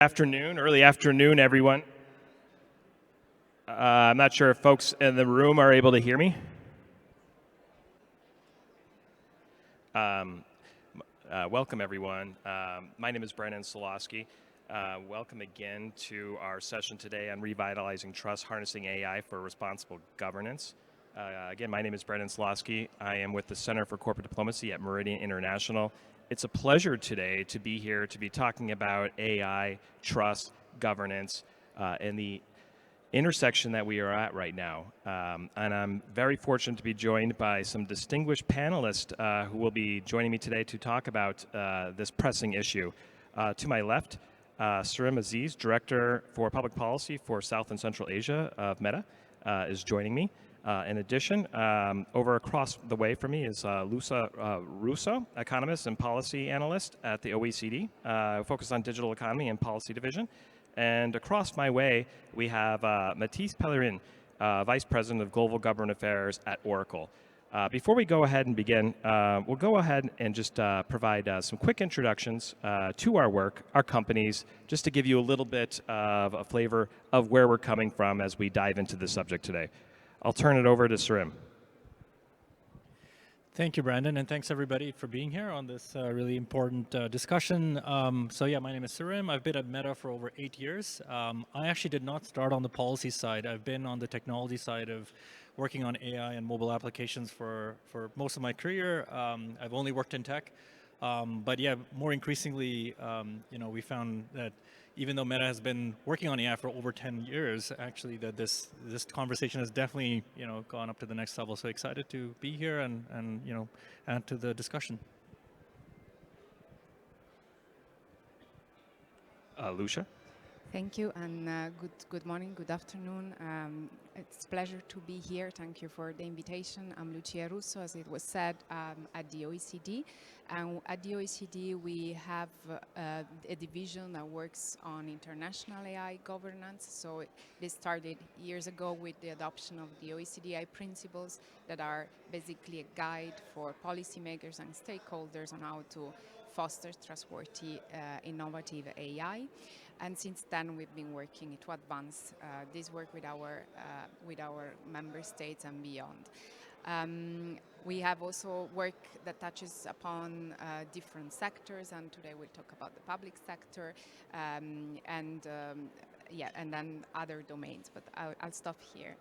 Early afternoon, everyone. I'm not sure if folks in the room are able to hear me. Welcome, everyone. My name is Brennan Solosky. Welcome again to our session today on Revitalizing Trust, Harnessing AI for Responsible Governance. Again, my name is Brennan Solosky. I am with the Center for Corporate Diplomacy at Meridian International. It's a pleasure today to be here to be talking about AI, trust, governance, and the intersection that we are at right now. And I'm very fortunate to be joined by some distinguished panelists who will be joining me today to talk about this pressing issue. To my left, Sarim Aziz, Director for Public Policy for South and Central Asia of Meta, is joining me. In addition, over across the way from me is Lusa Russo, economist and policy analyst at the OECD, focused on digital economy and policy division. And across my way, we have Mathis Pellerin, Vice President of Global Government Affairs at Oracle. Before we go ahead and begin, we'll go ahead and just provide some quick introductions to our work, our companies, just to give you a little bit of a flavor of where we're coming from as we dive into the subject today. I'll turn it over to Sarim. Thank you, Brandon, and thanks everybody for being here on this really important discussion. So yeah, my name is Sarim. I've been at Meta for over 8 years. I actually did not start on the policy side. I've been on the technology side of working on AI and mobile applications for most of my career. I've only worked in tech, but yeah, more increasingly, we found that even though Meta has been working on AI for over 10 years, actually that this conversation has definitely gone up to the next level. So excited to be here and add to the discussion. Lucia. Thank you, and good morning, good afternoon. It's a pleasure to be here. Thank you for the invitation. I'm Lucia Russo, as it was said, at the OECD. And at the OECD, we have a division that works on international AI governance. So this started years ago with the adoption of the OECD AI principles that are basically a guide for policymakers and stakeholders on how to foster trustworthy, innovative AI. And since then, we've been working to advance this work with our member states and beyond. We have also work that touches upon different sectors, and today we'll talk about the public sector and then other domains. But I'll stop here.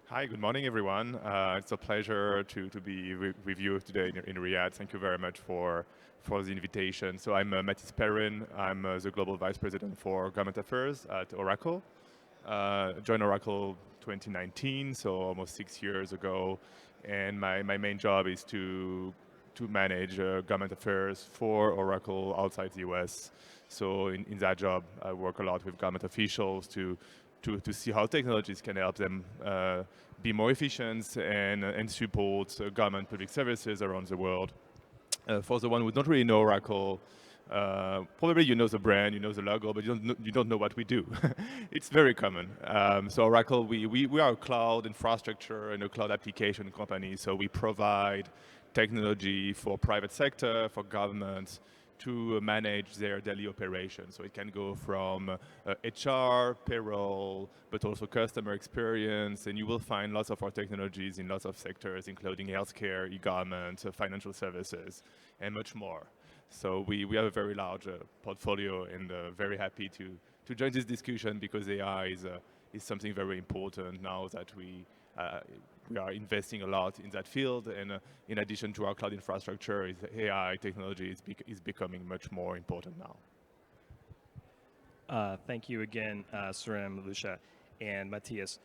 Hi, good morning, everyone. It's a pleasure to be with you today in Riyadh. Thank you very much for the invitation. So I'm Mathis Pellerin. I'm the Global Vice President for Government Affairs at Oracle. Joined Oracle 2019, so almost 6 years ago. And my main job is to manage government affairs for Oracle outside the US. So in that job, I work a lot with government officials to see how technologies can help them be more efficient and support government public services around the world. For the one who don't really know Oracle, probably you know the brand, you know the logo, but you don't know what we do. It's very common. So Oracle, we are a cloud infrastructure and a cloud application company. So we provide technology for private sector, for governments, to manage their daily operations. So it can go from HR, payroll, but also customer experience. And you will find lots of our technologies in lots of sectors, including healthcare, e-government, financial services, and much more. So we have a very large portfolio, and very happy to join this discussion because AI is something very important now that we are investing a lot in that field, and in addition to our cloud infrastructure, AI technology is becoming much more important now. Thank you again, Sarim, Lucia, and Matthias.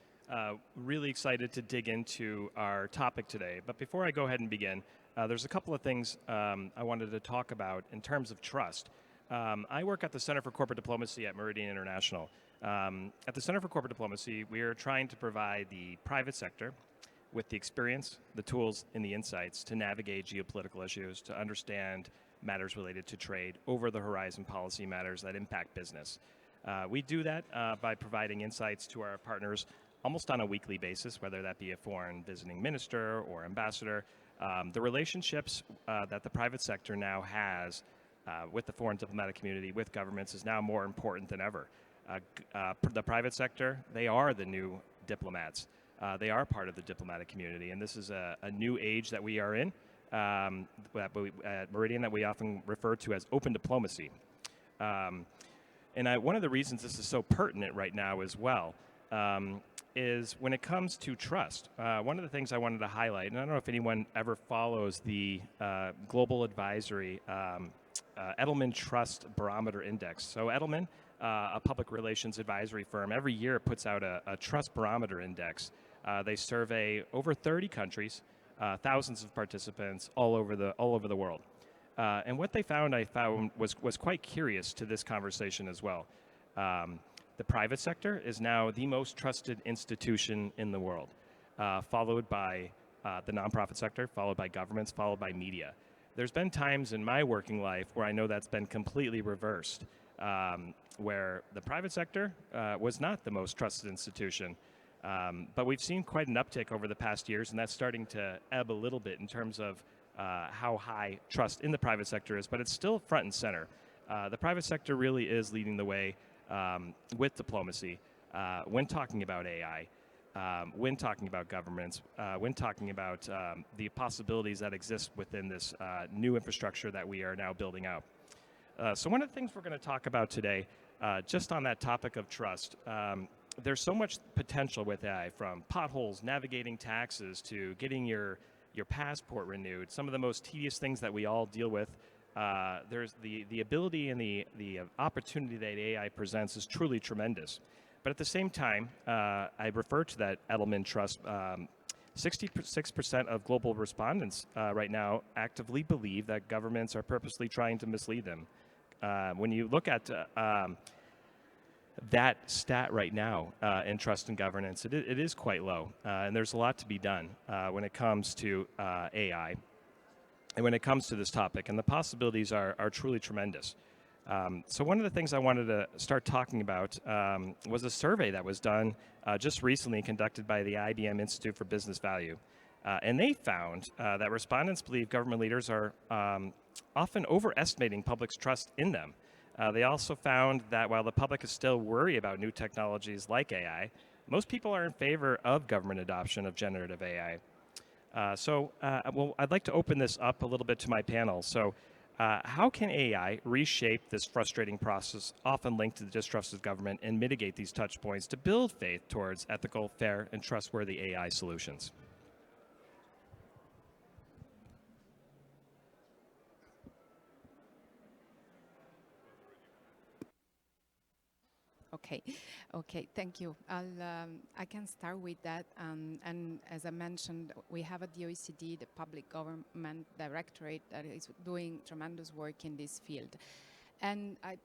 Really excited to dig into our topic today. But before I go ahead and begin, there's a couple of things I wanted to talk about in terms of trust. I work at the Center for Corporate Diplomacy at Meridian International. At the Center for Corporate Diplomacy, we are trying to provide the private sector with the experience, the tools, and the insights to navigate geopolitical issues, to understand matters related to trade, over-the-horizon policy matters that impact business. We do that by providing insights to our partners almost on a weekly basis, whether that be a foreign visiting minister or ambassador. The relationships that the private sector now has with the foreign diplomatic community, with governments, is now more important than ever. The private sector, they are the new diplomats. They are part of the diplomatic community, and this is a new age that we are in at Meridian that we often refer to as open diplomacy. One of the reasons this is so pertinent right now as well is when it comes to trust. One of the things I wanted to highlight, and I don't know if anyone ever follows the Global Advisory Edelman Trust Barometer Index. So Edelman, a public relations advisory firm, every year puts out a trust barometer index. They survey over 30 countries, thousands of participants all over the world. And what they found, was quite curious to this conversation as well. The private sector is now the most trusted institution in the world, followed by the nonprofit sector, followed by governments, followed by media. There's been times in my working life where I know that's been completely reversed, where the private sector was not the most trusted institution. But we've seen quite an uptick over the past years, and that's starting to ebb a little bit in terms of how high trust in the private sector is, but it's still front and center. The private sector really is leading the way with diplomacy when talking about AI, when talking about governments, when talking about the possibilities that exist within this new infrastructure that we are now building out. So one of the things we're going to talk about today, just on that topic of trust, there's so much potential with AI, from potholes, navigating taxes, to getting your passport renewed. Some of the most tedious things that we all deal with. There's the ability and the opportunity that AI presents is truly tremendous. But at the same time, I refer to that Edelman Trust. 66% of global respondents right now actively believe that governments are purposely trying to mislead them. When you look at that stat right now in trust and governance, it is quite low, and there's a lot to be done when it comes to AI and when it comes to this topic, and the possibilities are truly tremendous. So one of the things I wanted to start talking about was a survey that was done just recently, conducted by the IBM Institute for Business Value. And they found that respondents believe government leaders are often overestimating public's trust in them. They also found that while the public is still worried about new technologies like AI, most people are in favor of government adoption of generative AI. Well, I'd like to open this up a little bit to my panel. So how can AI reshape this frustrating process, often linked to the distrust of government, and mitigate these touch points to build faith towards ethical, fair, and trustworthy AI solutions? Okay, thank you. I can start with that. And as I mentioned, we have at the OECD the Public Government Directorate that is doing tremendous work in this field. And I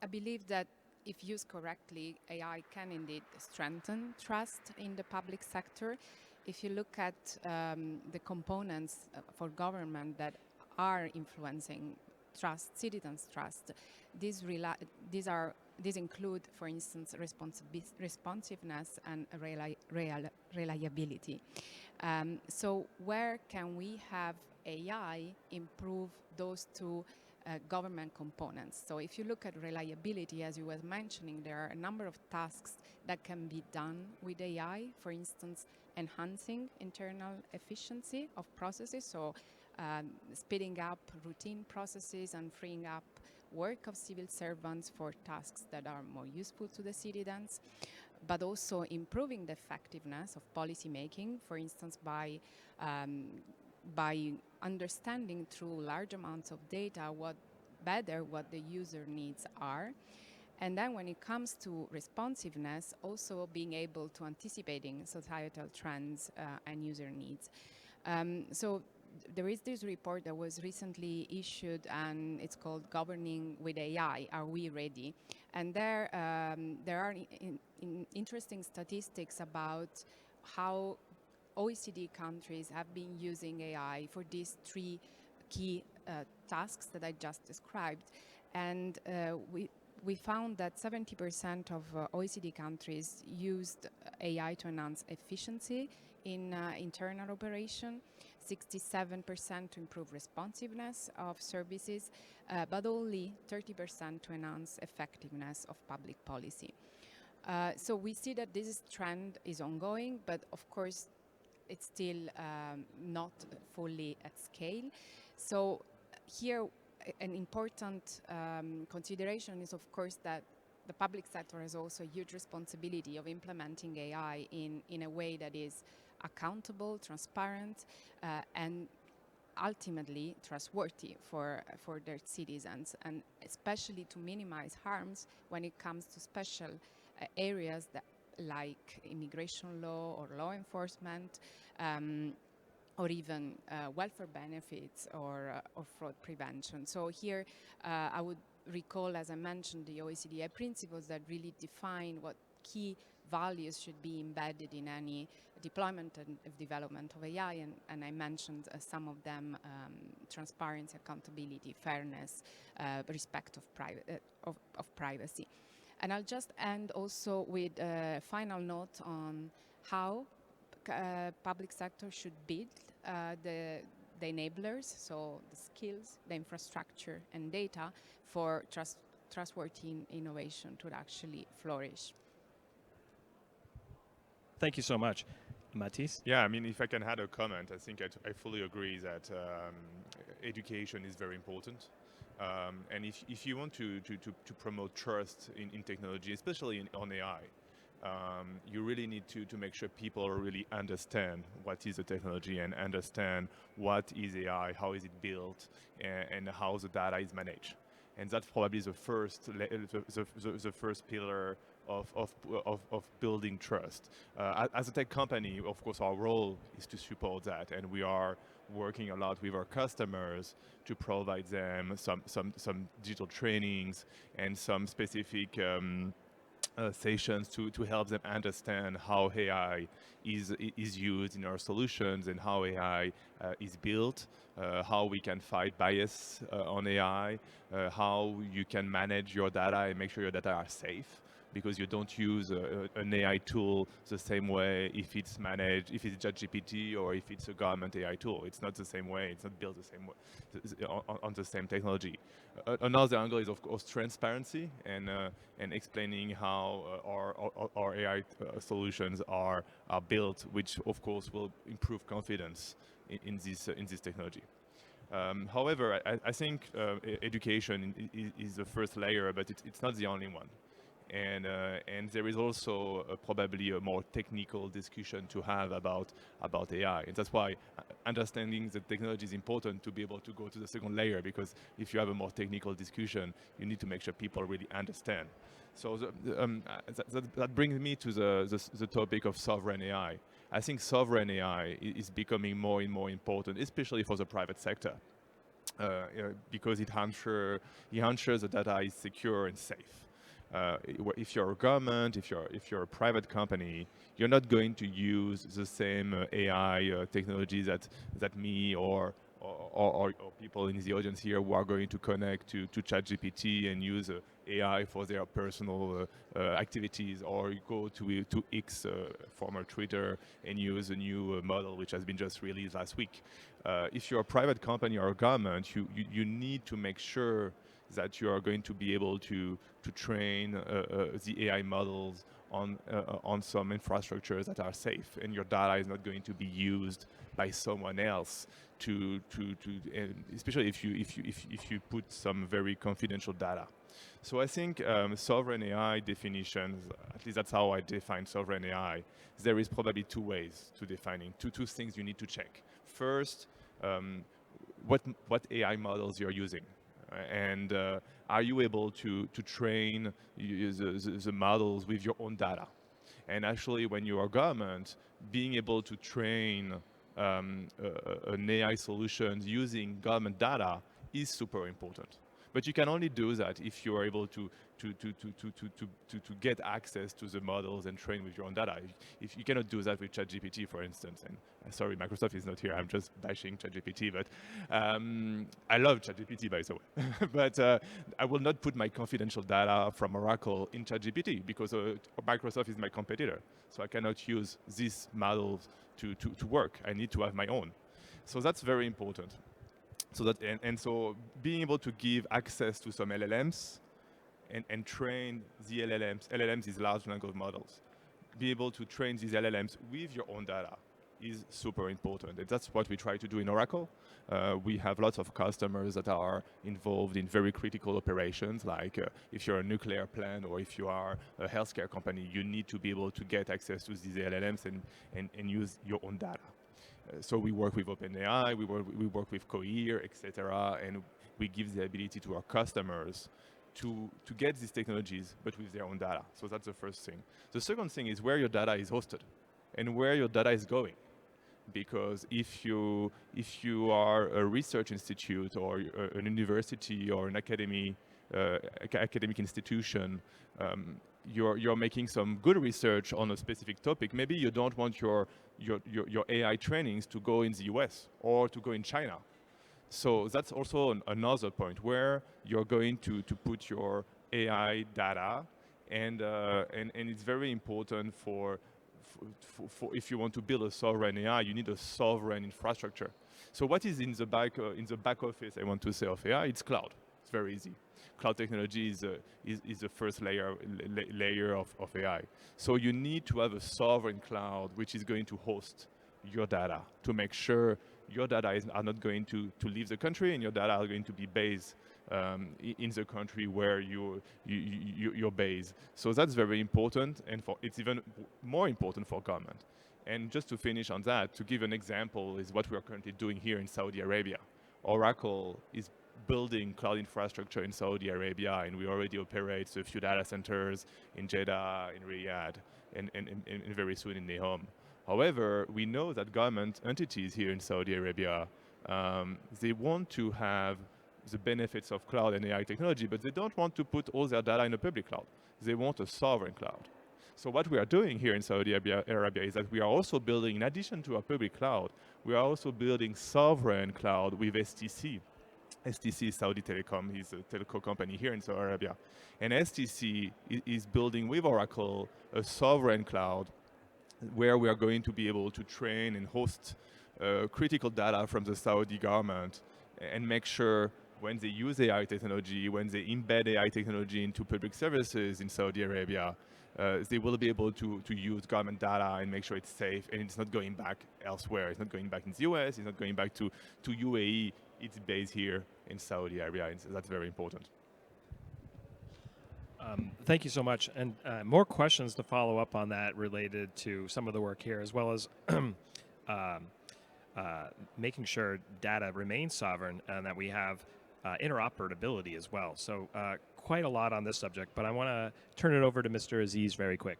believe that if used correctly, AI can indeed strengthen trust in the public sector. If you look at the components for government that are influencing trust, citizens' trust, these include, for instance, responsiveness and reliability. So where can we have AI improve those two government components? So if you look at reliability, as you were mentioning, there are a number of tasks that can be done with AI, for instance, enhancing internal efficiency of processes, so speeding up routine processes and freeing up work of civil servants for tasks that are more useful to the citizens, but also improving the effectiveness of policy making, for instance, by understanding through large amounts of data what the user needs are. And then when it comes to responsiveness, also being able to anticipating societal trends and user needs. So there is this report that was recently issued, and it's called Governing with AI, Are We Ready? And there are interesting statistics about how OECD countries have been using AI for these three key tasks that I just described. And we found that 70% of OECD countries used AI to enhance efficiency in internal operation. 67% to improve responsiveness of services, but only 30% to enhance effectiveness of public policy. So we see that this trend is ongoing, but of course it's still not fully at scale. So here an important consideration is, of course, that the public sector has also a huge responsibility of implementing AI in a way that is accountable, transparent, and ultimately trustworthy for their citizens, and especially to minimize harms when it comes to special areas that, like immigration law or law enforcement, or even welfare benefits or fraud prevention. So here I would recall, as I mentioned, the OECD principles that really define what key values should be embedded in any deployment and development of AI, and I mentioned some of them: transparency, accountability, fairness, respect of privacy. And I'll just end also with a final note on how public sector should build the enablers, so the skills, the infrastructure, and data for trustworthy innovation to actually flourish. Thank you so much. Matisse? Yeah, I mean, if I can add a comment, I think I fully agree that education is very important. And if you want to promote trust in technology, especially on AI, you really need to make sure people really understand what is the technology and understand what is AI, how is it built, and how the data is managed. And that's probably the first pillar of building trust. As a tech company, of course, our role is to support that, and we are working a lot with our customers to provide them some digital trainings and some specific sessions to help them understand how AI is used in our solutions and how AI is built, how we can fight bias on AI, how you can manage your data and make sure your data are safe, because you don't use an AI tool the same way if it's managed, if it's ChatGPT or if it's a government AI tool. It's not the same way, it's not built the same way, on the same technology. Another angle is, of course, transparency and explaining how our AI solutions are built, which of course will improve confidence in this technology. However, I think education is the first layer, but it's not the only one. And there is also probably a more technical discussion to have about AI. And that's why understanding the technology is important to be able to go to the second layer, because if you have a more technical discussion, you need to make sure people really understand. So that brings me to the topic of sovereign AI. I think sovereign AI is becoming more and more important, especially for the private sector, because it ensures the data is secure and safe. If you're a government, if you're a private company, you're not going to use the same AI technologies that me or people in the audience here who are going to connect to ChatGPT and use AI for their personal activities, or you go to X, former Twitter, and use a new model which has been just released last week. If you're a private company or a government, you need to make sure that you are going to be able to train the AI models on some infrastructures that are safe, and your data is not going to be used by someone else especially if you put some very confidential data. So I think sovereign AI definitions, at least that's how I define sovereign AI. There is probably two ways to defining, two things you need to check. First, what AI models you're using. And are you able to train the models with your own data? And actually, when you are government, being able to train an AI solution using government data is super important. But you can only do that if you are able to get access to the models and train with your own data. If you cannot do that with ChatGPT, for instance, and sorry, Microsoft is not here, I'm just bashing ChatGPT, but I love ChatGPT, by the way. But I will not put my confidential data from Oracle in ChatGPT, because Microsoft is my competitor. So I cannot use these models to work. I need to have my own. So that's very important. So that and so being able to give access to some LLMs and train the LLMs. LLMs is large language models. Be able to train these LLMs with your own data is super important. And that's what we try to do in Oracle. We have lots of customers that are involved in very critical operations, like if you're a nuclear plant or if you are a healthcare company, you need to be able to get access to these LLMs and use your own data. So we work with OpenAI, we work with Cohere, etc., and we give the ability to our customers to get these technologies, but with their own data. So that's the first thing. The second thing is where your data is hosted and where your data is going. Because if you are a research institute or an university or an academic institution, you're making some good research on a specific topic. Maybe you don't want your AI trainings to go in the US or to go in China. So that's also another point where you're going to put your AI data, and it's very important for if you want to build a sovereign AI, you need a sovereign infrastructure. So what is in the back office, I want to say, of AI? It's cloud. It's very easy. Cloud technology is the first layer of AI. So you need to have a sovereign cloud which is going to host your data to make sure your data are not going to leave the country, and your data are going to be based in the country where you're based. So that's very important, and it's even more important for government. And just to finish on that, to give an example, is what we are currently doing here in Saudi Arabia. Oracle is building cloud infrastructure in Saudi Arabia, and we already operate a few data centers in Jeddah, in Riyadh, and very soon in Nehom. However, we know that government entities here in Saudi Arabia, they want to have the benefits of cloud and AI technology, but they don't want to put all their data in a public cloud. They want a sovereign cloud. So what we are doing here in Saudi Arabia is that we are also building, in addition to our public cloud, we are also building sovereign cloud with STC. STC is Saudi Telecom, is a telco company here in Saudi Arabia. And STC is building with Oracle a sovereign cloud where we are going to be able to train and host critical data from the Saudi government and make sure when they use AI technology, when they embed AI technology into public services in Saudi Arabia, they will be able to use government data and make sure it's safe and it's not going back elsewhere. It's not going back in the US, it's not going back to UAE, it's based here in Saudi Arabia, and so that's very important. Thank you so much. And more questions to follow up on that related to some of the work here, as well as making sure data remains sovereign and that we have interoperability as well. So quite a lot on this subject, but I want to turn it over to Mr. Aziz very quick.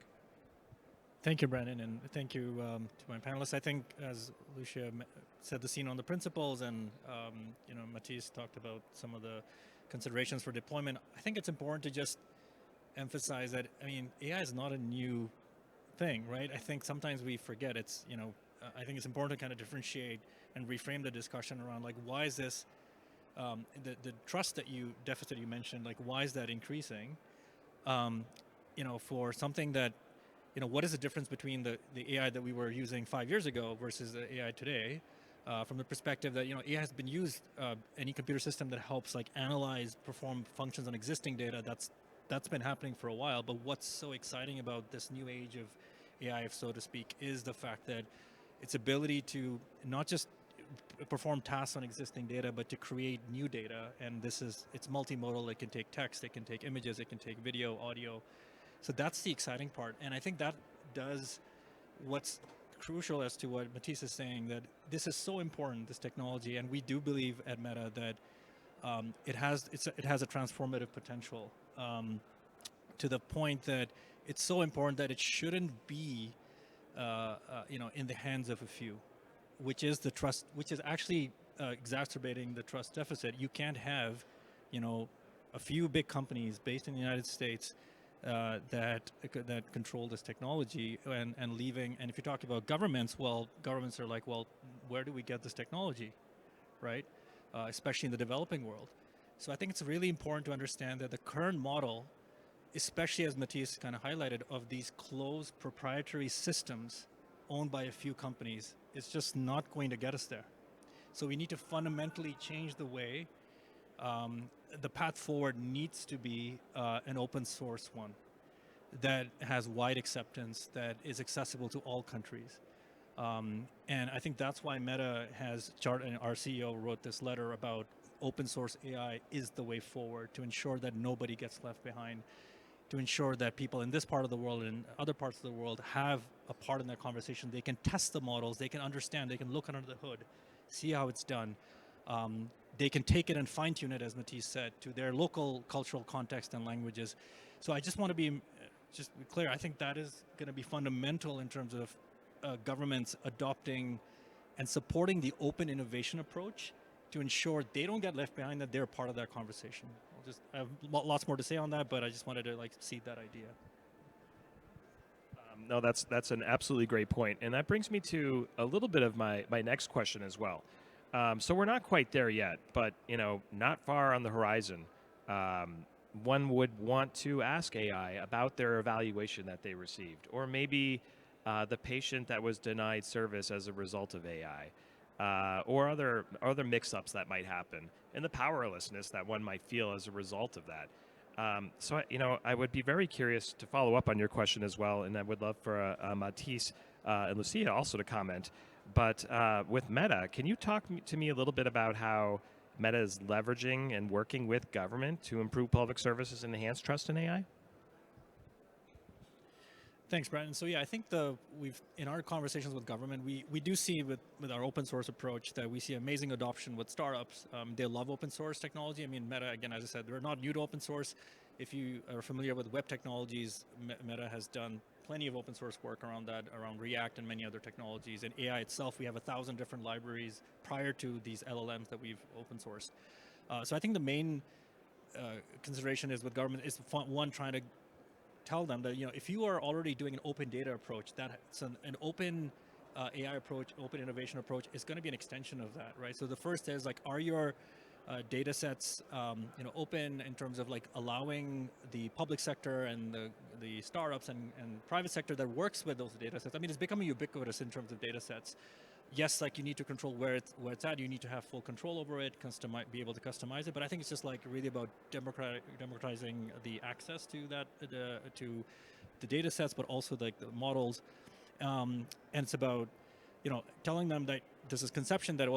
Thank you, Brandon, and thank you to my panelists. I think, as Lucia set the scene on the principles, and Matisse talked about some of the considerations for deployment, I think it's important to just emphasize that, I mean, AI is not a new thing, right? I think sometimes we forget it's, I think it's important to kind of differentiate and reframe the discussion around, like, why is this, the trust deficit you mentioned, like, why is that increasing? For something that, what is the difference between the AI that we were using 5 years ago versus the AI today? From the perspective that, AI has been used, any computer system that helps, like, analyze, perform functions on existing data, that's been happening for a while. But what's so exciting about this new age of AI, so to speak, is the fact that its ability to not just perform tasks on existing data, but to create new data. And it's multimodal. It can take text, it can take images, it can take video, audio. So that's the exciting part. And I think that does what's crucial as to what Matisse is saying, that this is so important, this technology, and we do believe at Meta that it has a transformative potential, to the point that it's so important that it shouldn't be in the hands of a few, which is actually exacerbating the trust deficit. You can't have a few big companies based in the United States that control this technology and leaving. And if you talk about governments, well, governments are like, well, where do we get this technology, right? Especially in the developing world. So I think it's really important to understand that the current model, especially as Matisse kind of highlighted, of these closed proprietary systems owned by a few companies, is just not going to get us there. So we need to fundamentally change the way the path forward needs to be an open source one that has wide acceptance, that is accessible to all countries. And I think that's why Meta has, and our CEO wrote this letter about open source AI is the way forward to ensure that nobody gets left behind, to ensure that people in this part of the world and other parts of the world have a part in that conversation. They can test the models, they can understand, they can look under the hood, see how it's done. They can take it and fine tune it, as Matisse said, to their local cultural context and languages. So I just want to be just be clear. I think that is going to be fundamental in terms of governments adopting and supporting the open innovation approach to ensure they don't get left behind, that they're part of that conversation. I have lots more to say on that, but I just wanted to seed that idea. No, that's an absolutely great point, and that brings me to a little bit of my next question as well. So we're not quite there yet, but not far on the horizon. One would want to ask AI about their evaluation that they received, or maybe the patient that was denied service as a result of AI, or other mix-ups that might happen, and the powerlessness that one might feel as a result of that. So I would be very curious to follow up on your question as well, and I would love for Matisse and Lucia also to comment. But with Meta, can you talk to me a little bit about how Meta is leveraging and working with government to improve public services and enhance trust in AI? Thanks, Brandon. So yeah, I think we've in our conversations with government, we do see with our open source approach that we see amazing adoption with startups. They love open source technology. I mean, Meta, again, as I said, they're not new to open source. If you are familiar with web technologies, Meta has done plenty of open source work around that, around React and many other technologies. And AI itself, we have 1,000 different libraries prior to these LLMs that we've open sourced. So I think the main consideration is with government is one, trying to tell them that if you are already doing an open data approach, that's an open AI approach, open innovation approach is going to be an extension of that, right? So the first is are your data sets open in terms of allowing the public sector and the startups and private sector that works with those data sets. I mean, it's becoming ubiquitous in terms of data sets. Yes, you need to control where it's at. You need to have full control over it, be able to customize it. But I think it's just really about democratizing the access to that, to the data sets, but also the models. And it's about telling them that there's this conception that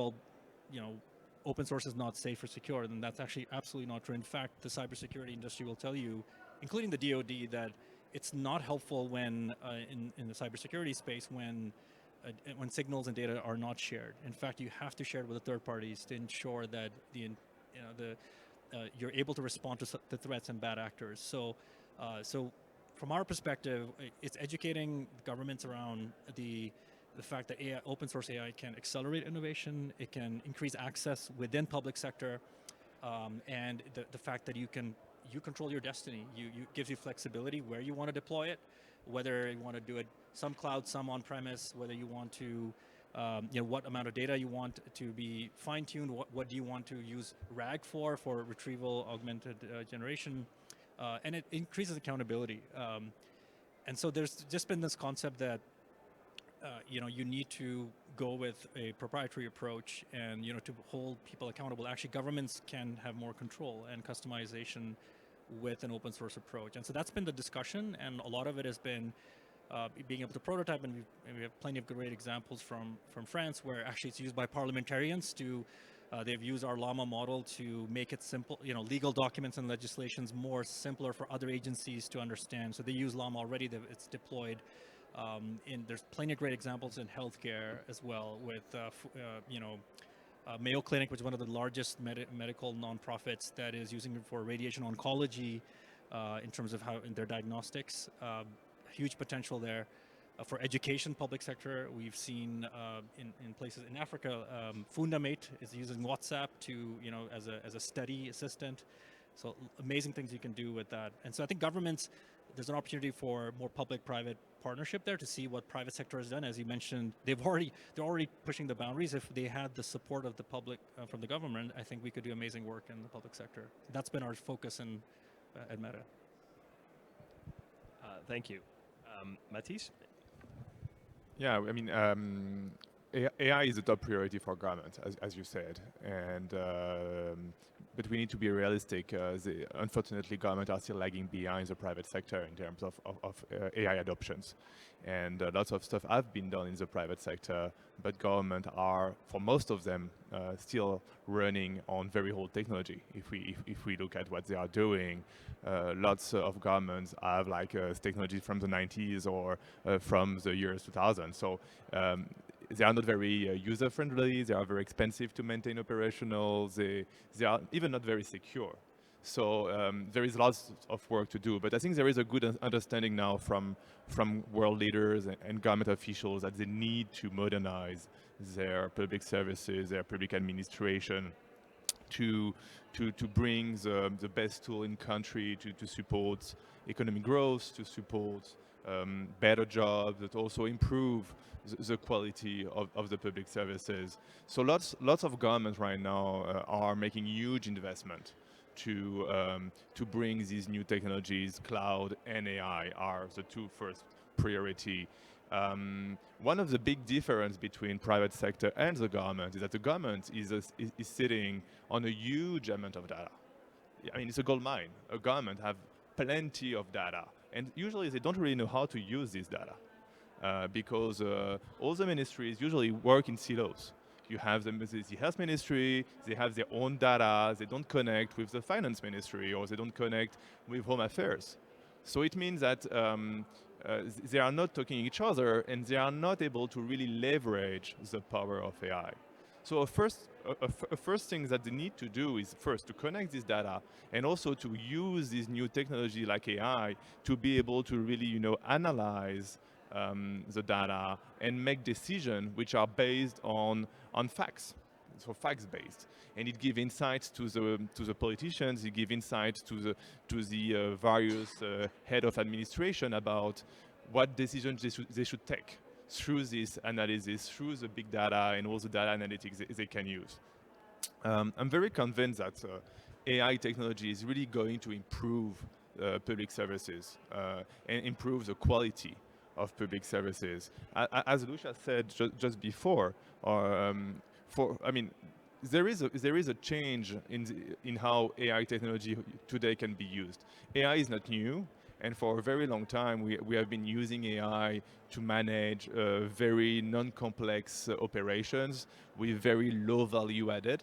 open source is not safe or secure, and that's actually absolutely not true. In fact, the cybersecurity industry will tell you, including the DoD, that it's not helpful when in the cybersecurity space when signals and data are not shared. In fact, you have to share it with the third parties to ensure that you're able to respond to the threats and bad actors. So from our perspective, it's educating governments around the fact that open source AI can accelerate innovation, it can increase access within public sector, and the fact that you control your destiny. You gives you flexibility where you want to deploy it, whether you want to do it some cloud, some on-premise, whether you want to, what amount of data you want to be fine-tuned, what do you want to use RAG for retrieval augmented generation, and it increases accountability. And so there's just been this concept that you need to go with a proprietary approach and to hold people accountable. Actually, governments can have more control and customization with an open source approach. And so that's been the discussion, and a lot of it has been being able to prototype, and we have plenty of great examples from France where actually it's used by parliamentarians to they've used our Llama model to make it simple, legal documents and legislations more simpler for other agencies to understand. So they use Llama already, it's deployed. There's plenty of great examples in healthcare as well with Mayo Clinic, which is one of the largest medical nonprofits that is using it for radiation oncology in terms of how in their diagnostics. Huge potential there. For education, public sector, we've seen in places in Africa, Fundamate is using WhatsApp to as a study assistant. So amazing things you can do with that. And so I think governments, there's an opportunity for more public-private partnership there to see what private sector has done. As you mentioned, they're already pushing the boundaries. If they had the support of the public from the government, I think we could do amazing work in the public sector. That's been our focus at Meta. Thank you. Matisse? Yeah, I mean, AI is a top priority for government, as you said, and but we need to be realistic. Unfortunately, government are still lagging behind the private sector in terms of AI adoptions, and lots of stuff have been done in the private sector, but government are, for most of them, still running on very old technology. If we look at what they are doing, lots of governments have like technology from the 90s or from the years 2000. So. They are not very user-friendly, they are very expensive to maintain operational, they are even not very secure. So there is lots of work to do, but I think there is a good understanding now from world leaders and government officials that they need to modernize their public services, their public administration, to bring the best tool in country to support economic growth, to support better jobs, that also improve the quality of the public services. So lots of governments right now are making huge investment to bring these new technologies. Cloud and AI are the two first priority. One of the big difference between private sector and the government is that the government is sitting on a huge amount of data. I mean, it's a gold mine. A government have plenty of data, and usually they don't really know how to use this data because all the ministries usually work in silos. You have the health ministry, they have their own data, they don't connect with the finance ministry, or they don't connect with home affairs. So it means that they are not talking to each other, and they are not able to really leverage the power of AI. So a first thing that they need to do is first to connect this data, and also to use this new technology like AI to be able to really, analyze the data and make decisions which are based on facts. So facts based, and it gives insights to the politicians. It gives insights to the various head of administration about what decisions they should take through this analysis, through the big data and all the data analytics they can use. I'm very convinced that AI technology is really going to improve public services and improve the quality of public services. As Lucia said just before, there is a change in how AI technology today can be used. AI is not new, and for a very long time we have been using AI to manage very non-complex operations with very low value added.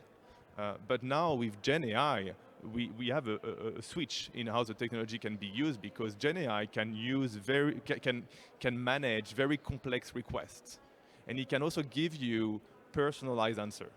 But now with Gen AI, we have a switch in how the technology can be used, because Gen AI can manage very complex requests, and it can also give you personalized answer,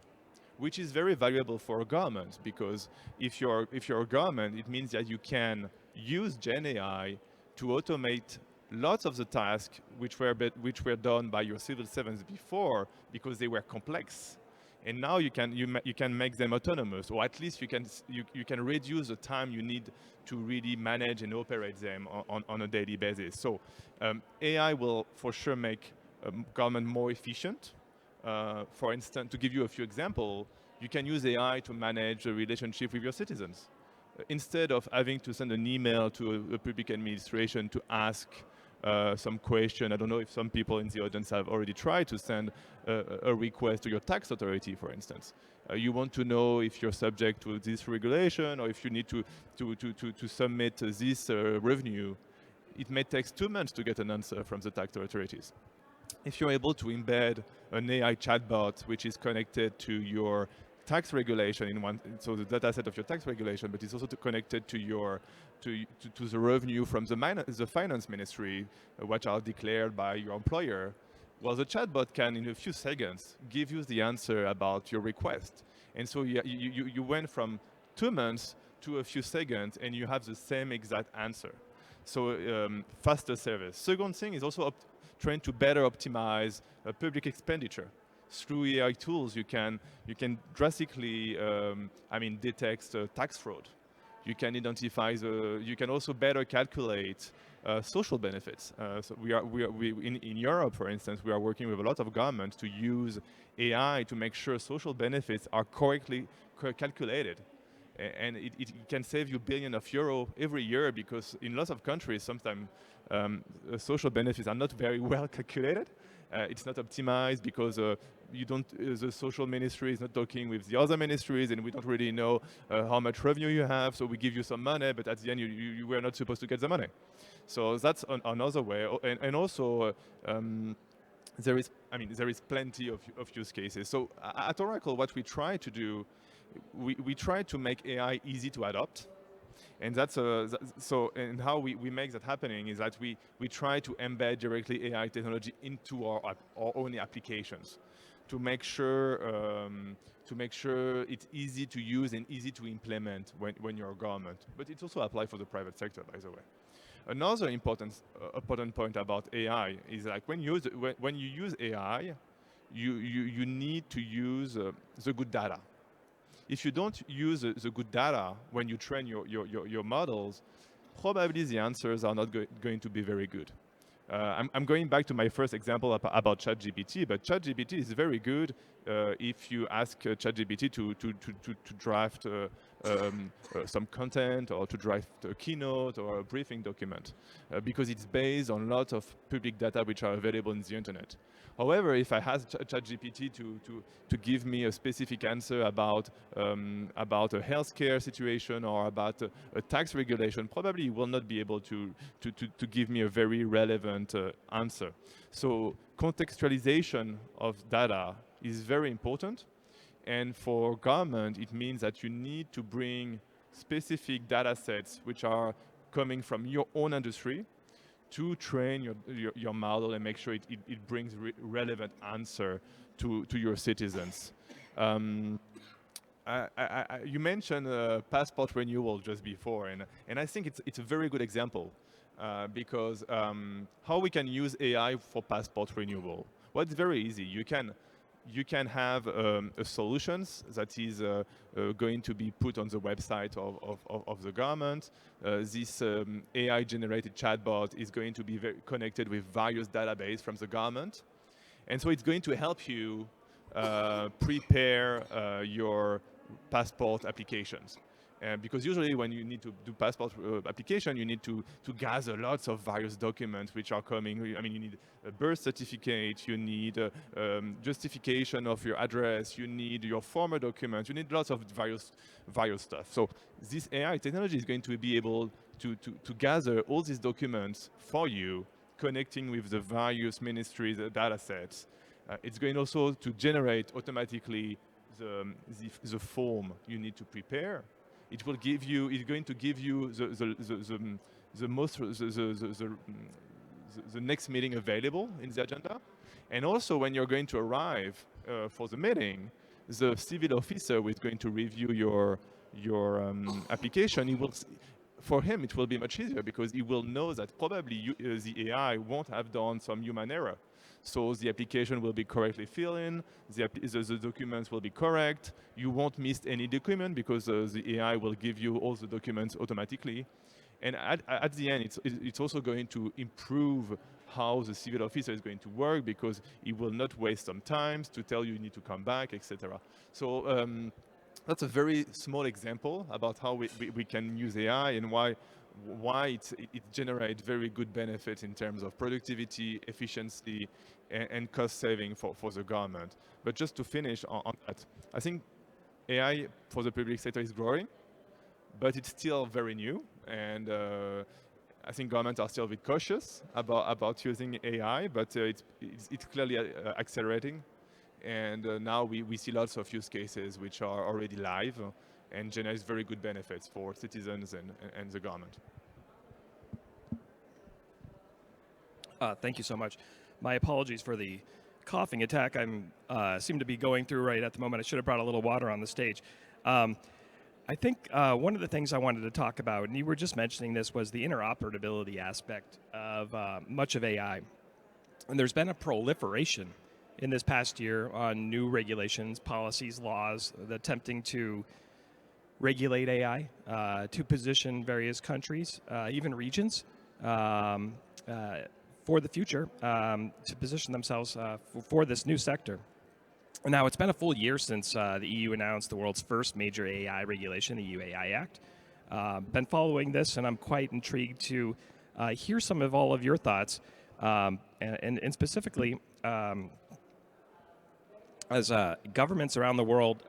which is very valuable for a government, because if you're a government, it means that you can use Gen AI to automate lots of the tasks which were done by your civil servants before, because they were complex. And now you can make them autonomous, or at least you can reduce the time you need to really manage and operate them on a daily basis. So AI will for sure make government more efficient. For instance, to give you a few examples, you can use AI to manage a relationship with your citizens. Instead of having to send an email to a public administration to ask some question. I don't know if some people in the audience have already tried to send a request to your tax authority, for instance. You want to know if you're subject to this regulation, or if you need to submit this revenue. It may take 2 months to get an answer from the tax authorities. If you're able to embed an AI chatbot which is connected to your tax regulation so the data set of your tax regulation, but it's also connected to the revenue from the finance ministry, which are declared by your employer. Well, the chatbot can, in a few seconds, give you the answer about your request. And so you went from 2 months to a few seconds, and you have the same exact answer. So faster service. Second thing is also trying to better optimize public expenditure. Through AI tools, you can drastically, detect tax fraud. You can identify you can also better calculate social benefits. So in Europe, for instance, we are working with a lot of governments to use AI to make sure social benefits are correctly calculated. And it can save you billions of euros every year, because in lots of countries, sometimes social benefits are not very well calculated. It's not optimized because you don't. The social ministry is not talking with the other ministries, and we don't really know how much revenue you have. So we give you some money, but at the end, you were not supposed to get the money. So that's another way, and also. There is plenty of use cases. So at Oracle, what we try to do, we try to make AI easy to adopt. And that's and how we make that happening is that we try to embed directly AI technology into our own applications to make sure it's easy to use and easy to implement when you're a government. But it also applies for the private sector, by the way. Another important point about AI is like when you use AI, you need to use the good data. If you don't use the good data when you train your models, probably the answers are not going to be very good. I'm going back to my first example about ChatGPT, but ChatGPT is very good if you ask ChatGPT to draft some content or to draft a keynote or a briefing document, because it's based on lots of public data which are available on the internet. However, if I ask ChatGPT to give me a specific answer about a healthcare situation or about a tax regulation, probably it will not be able to give me a very relevant answer. So contextualization of data is very important. And for government, it means that you need to bring specific data sets which are coming from your own industry to train your model and make sure it brings relevant answer to your citizens. You mentioned passport renewal just before, and I think it's a very good example because how we can use AI for passport renewal. Well, it's very easy. You can have a solutions that is going to be put on the website of the government. This AI-generated chatbot is going to be connected with various databases from the government. And so it's going to help you prepare your passport applications. Because usually when you need to do passport application, you need to gather lots of various documents which are coming. I mean, you need a birth certificate, you need justification of your address, you need your former documents, you need lots of various stuff. So this AI technology is going to be able to gather all these documents for you, connecting with the various ministries' data sets. It's going also to generate automatically the form you need to prepare. It will give you. It's going to give you the next meeting available in the agenda, and also when you're going to arrive for the meeting, the civil officer who is going to review your application. For him, it will be much easier because he will know that probably the AI won't have done some human error. So the application will be correctly filled in, the documents will be correct, you won't miss any document because the AI will give you all the documents automatically. And at the end, it's also going to improve how the civil officer is going to work because he will not waste some time to tell you need to come back, etc. So that's a very small example about how we can use AI and why it generates very good benefits in terms of productivity, efficiency, and cost saving for the government. But just to finish on that, I think AI for the public sector is growing, but it's still very new, and I think governments are still a bit cautious about using AI, but it's clearly accelerating. And now we see lots of use cases which are already live and generates very good benefits for citizens and the government. Thank you so much. My apologies for the coughing attack I seem to be going through right at the moment. I should have brought a little water on the stage. I think one of the things I wanted to talk about, and you were just mentioning this, was the interoperability aspect of much of AI. And there's been a proliferation in this past year on new regulations, policies, laws, attempting to regulate AI, to position various countries, even regions, for the future, to position themselves for this new sector. Now, it's been a full year since the EU announced the world's first major AI regulation, the EU AI Act. Been following this, and I'm quite intrigued to hear some of all of your thoughts, and specifically, as governments around the world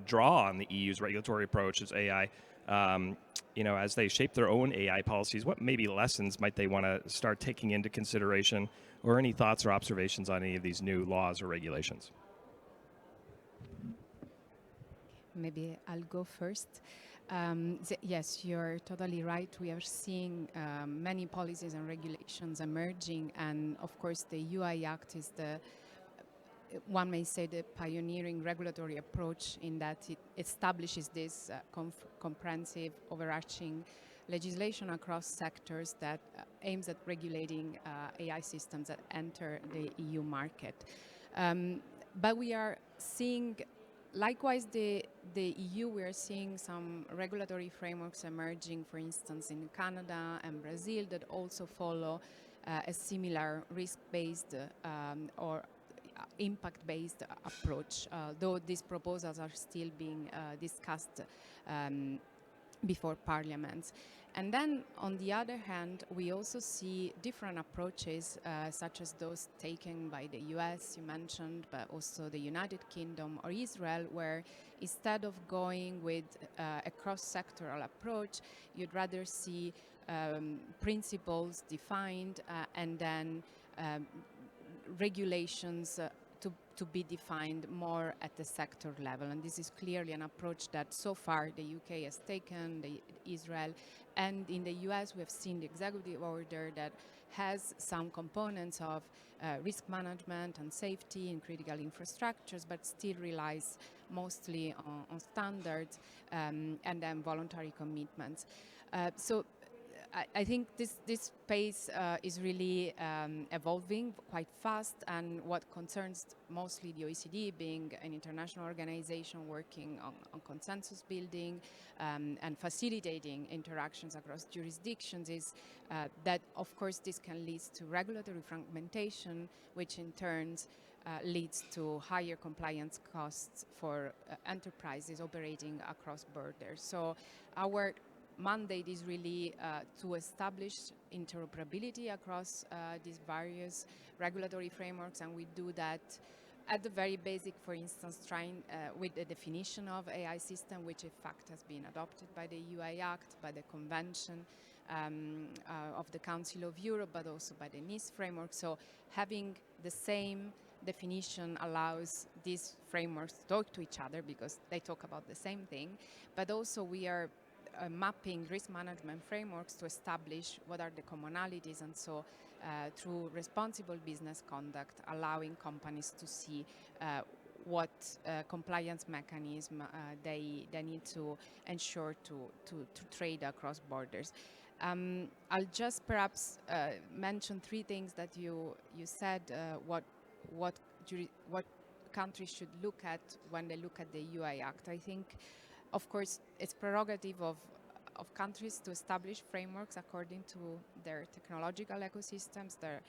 draw on the EU's regulatory approach as AI, as they shape their own AI policies, what maybe lessons might they want to start taking into consideration, or any thoughts or observations on any of these new laws or regulations? Maybe I'll go first. Yes, you're totally right. We are seeing many policies and regulations emerging, and of course, the UI Act is one may say, the pioneering regulatory approach in that it establishes this comprehensive, overarching legislation across sectors that aims at regulating AI systems that enter the EU market. But we are seeing, likewise, the EU, we are seeing some regulatory frameworks emerging, for instance, in Canada and Brazil, that also follow a similar risk-based or impact-based approach, though these proposals are still being discussed before parliaments. And then, on the other hand, we also see different approaches, such as those taken by the US, you mentioned, but also the United Kingdom or Israel, where instead of going with a cross-sectoral approach, you'd rather see principles defined and then regulations to be defined more at the sector level. And this is clearly an approach that so far the UK has taken, Israel, and in the US we have seen the executive order that has some components of risk management and safety in critical infrastructures, but still relies mostly on standards and then voluntary commitments. So I think this space is really evolving quite fast, and what concerns mostly the OECD, being an international organization working on consensus building and facilitating interactions across jurisdictions, is that, of course, this can lead to regulatory fragmentation, which in turn leads to higher compliance costs for enterprises operating across borders. So our mandate is really to establish interoperability across these various regulatory frameworks, and we do that at the very basic, for instance, trying with the definition of AI system, which in fact has been adopted by the UI Act, by the Convention of the Council of Europe, but also by the NIS framework. So having the same definition allows these frameworks to talk to each other because they talk about the same thing, but also we are mapping risk management frameworks to establish what are the commonalities, and so through responsible business conduct, allowing companies to see what compliance mechanism they need to ensure to trade across borders. I'll just perhaps mention three things that you said, what countries should look at when they look at the UI Act. I think, of course, it's prerogative of countries to establish frameworks according to their technological ecosystems, their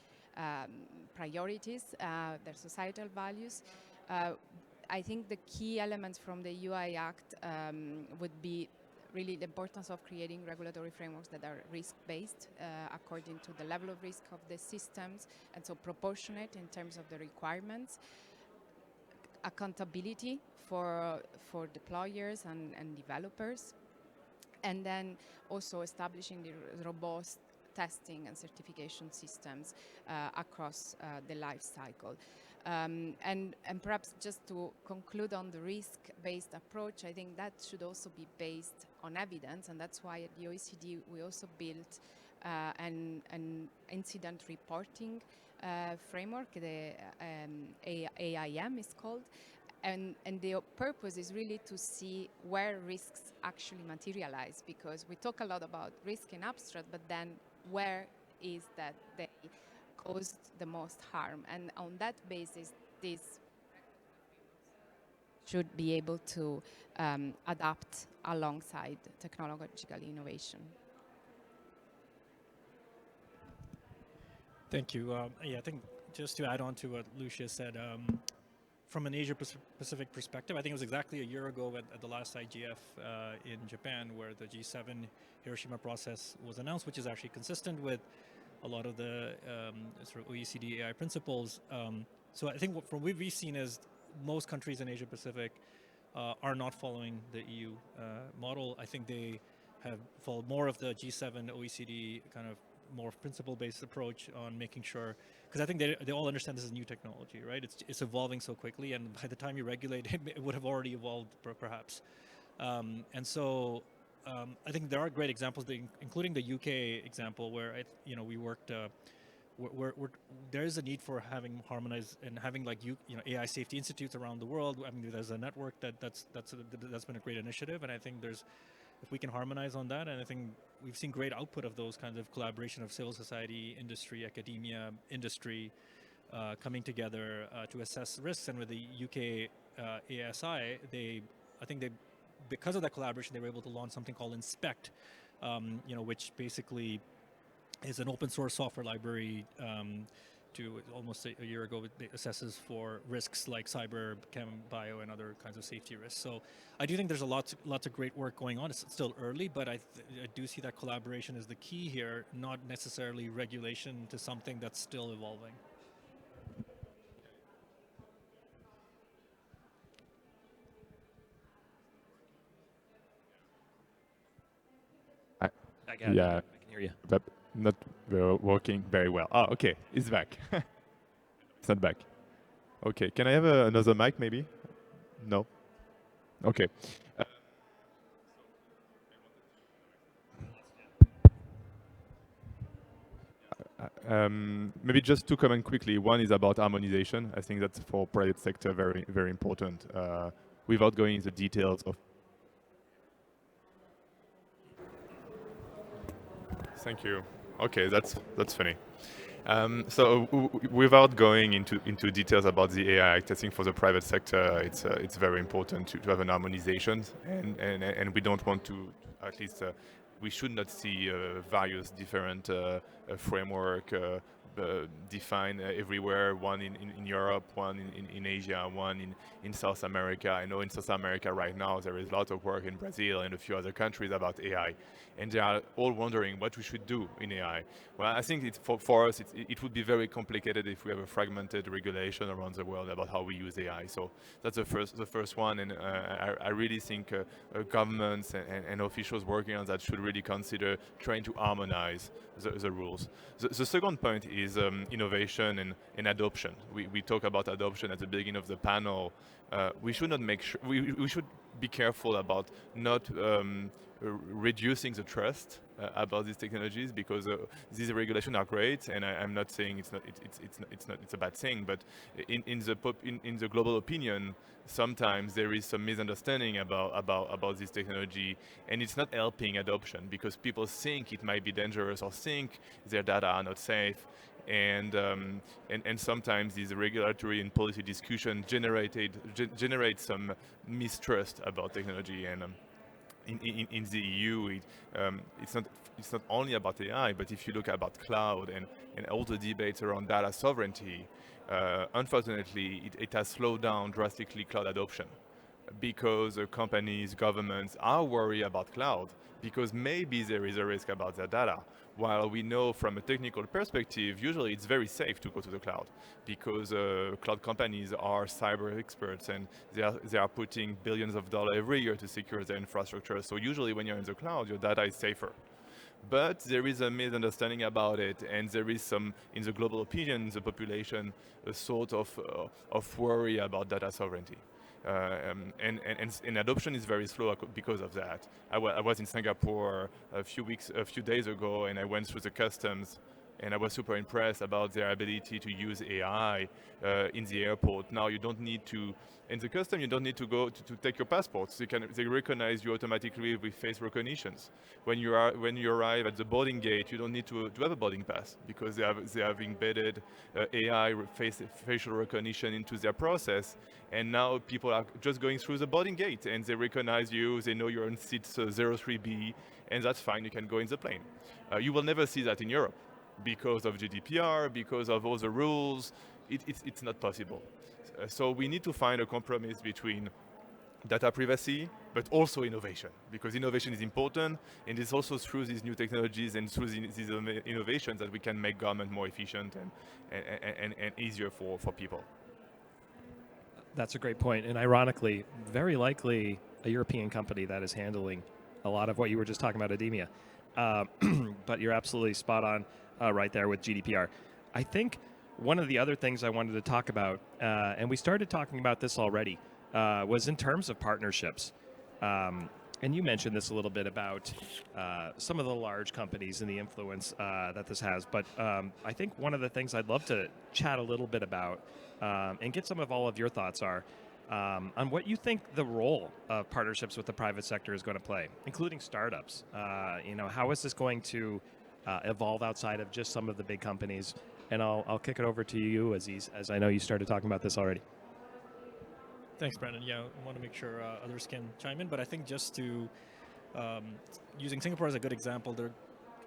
priorities, their societal values. I think the key elements from the UI Act would be really the importance of creating regulatory frameworks that are risk-based according to the level of risk of the systems, and so proportionate in terms of the requirements, accountability for deployers and developers, and then also establishing the robust testing and certification systems across the life cycle. And perhaps just to conclude on the risk-based approach, I think that should also be based on evidence, and that's why at the OECD we also built an incident reporting framework, the AIM is called, and the purpose is really to see where risks actually materialize, because we talk a lot about risk in abstract, but then where is that they caused the most harm, and on that basis this should be able to adapt alongside technological innovation. Thank you. I think just to add on to what Lucia said, from an Asia Pacific perspective, I think it was exactly a year ago at the last IGF in Japan, where the G7 Hiroshima process was announced, which is actually consistent with a lot of the sort of OECD AI principles. So I think from what we've seen is most countries in Asia Pacific are not following the EU model. I think they have followed more of the G7 OECD kind of more principle-based approach on making sure, because I think they all understand this is new technology, right? It's evolving so quickly, and by the time you regulate it, it would have already evolved perhaps. And so I think there are great examples, including the UK example, where we worked. There is a need for having harmonized and having like AI safety institutes around the world. I mean, there's a network that's been a great initiative, and I think if we can harmonize on that, and I think we've seen great output of those kinds of collaboration of civil society, industry, academia, industry coming together to assess risks. And with the UK ASI, because of that collaboration, they were able to launch something called Inspect, which basically is an open source software library to almost a year ago. It assesses for risks like cyber, chem, bio, and other kinds of safety risks. So I do think there's lots of great work going on. It's still early, but I do see that collaboration is the key here, not necessarily regulation to something that's still evolving. I can hear you. But not working very well. Oh, okay, it's back. It's not back. Okay, can I have another mic maybe? No? Okay. Maybe just to comment quickly. One is about harmonization. I think that's for private sector very, very important. Without going into details of. Thank you. Okay, that's funny. Without going into details about the AI testing for the private sector, it's very important to have an harmonization, and we don't want to, at least we should not see various different framework defined everywhere, one in Europe, one in Asia, one in South America. I know in South America right now there is a lot of work in Brazil and a few other countries about AI, and they are all wondering what we should do in AI. Well, I think for us it would be very complicated if we have a fragmented regulation around the world about how we use AI. So that's the first one, and I really think governments and officials working on that should really consider trying to harmonize the rules. The second point is innovation and adoption. We talk about adoption at the beginning of the panel. We should not make sure we should be careful about not reducing the trust about these technologies, because these regulations are great, and I'm not saying it's a bad thing, but in the global opinion, sometimes there is some misunderstanding about this technology, and it's not helping adoption because people think it might be dangerous or think their data are not safe. And sometimes these regulatory and policy discussion generate some mistrust about technology. And in the EU, it's not only about AI, but if you look about cloud and all the debates around data sovereignty, unfortunately, it has slowed down drastically cloud adoption, because companies, governments are worried about cloud because maybe there is a risk about their data. While we know from a technical perspective, usually it's very safe to go to the cloud, because cloud companies are cyber experts, and they are putting billions of dollars every year to secure their infrastructure. So usually when you're in the cloud, your data is safer. But there is a misunderstanding about it, and there is some, in the global opinion, in the population, a sort of worry about data sovereignty. And adoption is very slow because of that. I was in Singapore a few days ago, and I went through the customs, and I was super impressed about their ability to use AI in the airport. Now you don't need to, in the custom, you don't need to go to take your passports. They recognize you automatically with face recognitions. When you arrive at the boarding gate, you don't need to have a boarding pass, because they have embedded AI facial recognition into their process. And now people are just going through the boarding gate, and they recognize you. They know you're on seat 03B, and that's fine. You can go in the plane. You will never see that in Europe, because of GDPR, because of all the rules. It's not possible. So we need to find a compromise between data privacy, but also innovation, because innovation is important, and it's also through these new technologies and through these innovations that we can make government more efficient and easier for people. That's a great point. And ironically, very likely a European company that is handling a lot of what you were just talking about, Ademia. Uh, but you're absolutely spot on right there with GDPR. I think one of the other things I wanted to talk about, and we started talking about this already, was in terms of partnerships. And you mentioned this a little bit about some of the large companies and the influence that this has. But I think one of the things I'd love to chat a little bit about and get some of all of your thoughts are on what you think the role of partnerships with the private sector is going to play, including startups. How is this going to evolve outside of just some of the big companies? And I'll kick it over to you, Aziz, as I know you started talking about this already. Thanks, Brandon. Yeah, I want to make sure others can chime in, but I think just to using Singapore as a good example, there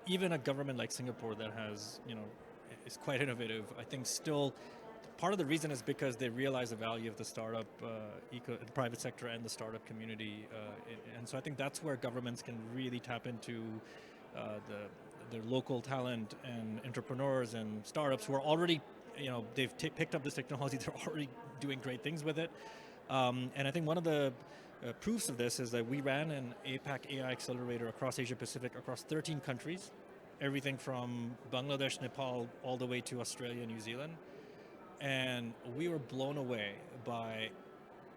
even a government like Singapore that has is quite innovative. I think still part of the reason is because they realize the value of the startup the private sector and the startup community, and so I think that's where governments can really tap into their local talent and entrepreneurs and startups who are already they've picked up this technology. They're already doing great things with it. And I think one of the proofs of this is that we ran an APAC AI accelerator across Asia Pacific, across 13 countries, everything from Bangladesh, Nepal, all the way to Australia, New Zealand. And we were blown away by,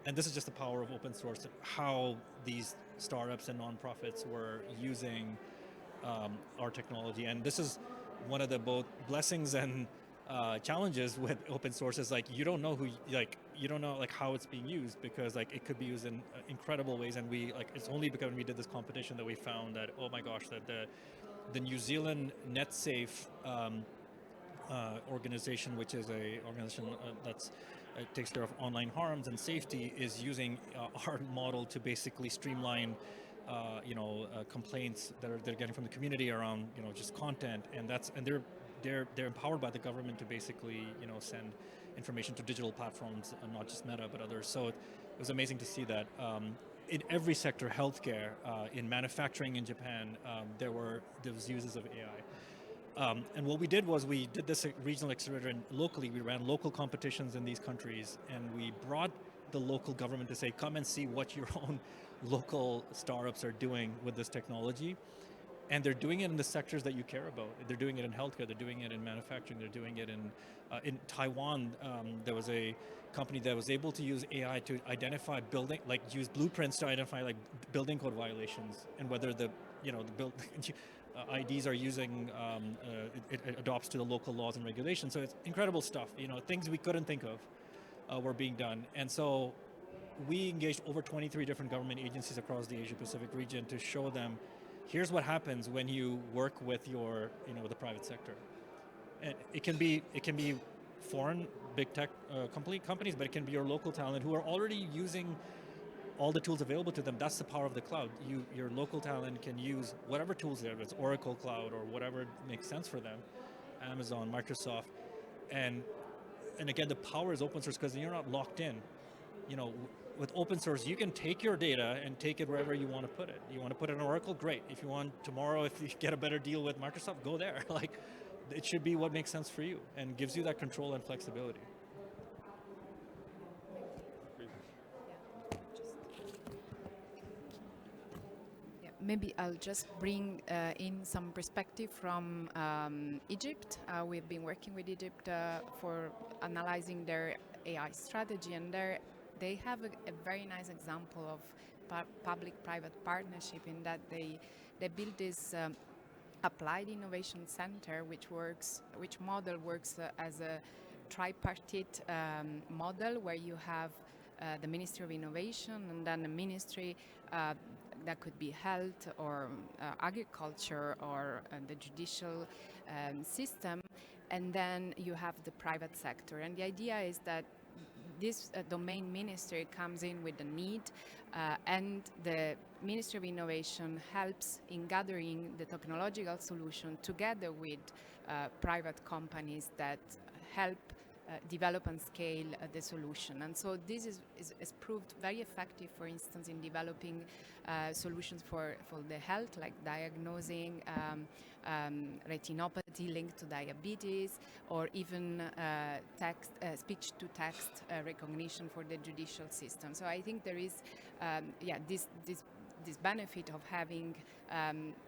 and this is just the power of open source, how these startups and nonprofits were using our technology. And this is one of the both blessings and challenges with open source is you don't know you don't know how it's being used, because it could be used in incredible ways. And it's only because when we did this competition that we found that, oh my gosh, that the New Zealand NetSafe organization, which is a organization that's takes care of online harms and safety, is using our model to basically streamline complaints that they're getting from the community around just content, and they're empowered by the government to basically send information to digital platforms, not just Meta but others. So it was amazing to see that in every sector, healthcare, in manufacturing in Japan, there was uses of AI. And what we did was we did this regional accelerator, and locally we ran local competitions in these countries, and we brought the local government to say, come and see what your own local startups are doing with this technology. And they're doing it in the sectors that you care about. They're doing it in healthcare, they're doing it in manufacturing, they're doing it in Taiwan. There was a company that was able to use AI to identify use blueprints to identify building code violations, and whether the IDs are using, it adopts to the local laws and regulations. So it's incredible stuff. Things we couldn't think of were being done. And so we engaged over 23 different government agencies across the Asia Pacific region to show them, here's what happens when you work with your, the private sector. And it can be foreign big tech companies, but it can be your local talent who are already using all the tools available to them. That's the power of the cloud. Your local talent can use whatever tools there, if it's Oracle Cloud or whatever makes sense for them, Amazon, Microsoft, and again, the power is open source because you're not locked in. With open source, you can take your data and take it wherever you want to put it. You want to put it in Oracle? Great. If you want tomorrow, if you get a better deal with Microsoft, go there. It should be what makes sense for you and gives you that control and flexibility. Maybe I'll just bring in some perspective from Egypt. We've been working with Egypt for analyzing their AI strategy, and they have a very nice example of public-private partnership in that they built this applied innovation center, which model works as a tripartite model, where you have the Ministry of Innovation and then the ministry that could be health or agriculture or the judicial system, and then you have the private sector. And the idea is that this domain ministry comes in with the need, and the Ministry of Innovation helps in gathering the technological solution together with private companies that help develop and scale the solution. And so this is proved very effective, for instance, in developing solutions for the health, like diagnosing retinopathy linked to diabetes, or even speech-to-text recognition for the judicial system. So I think there is, this benefit of having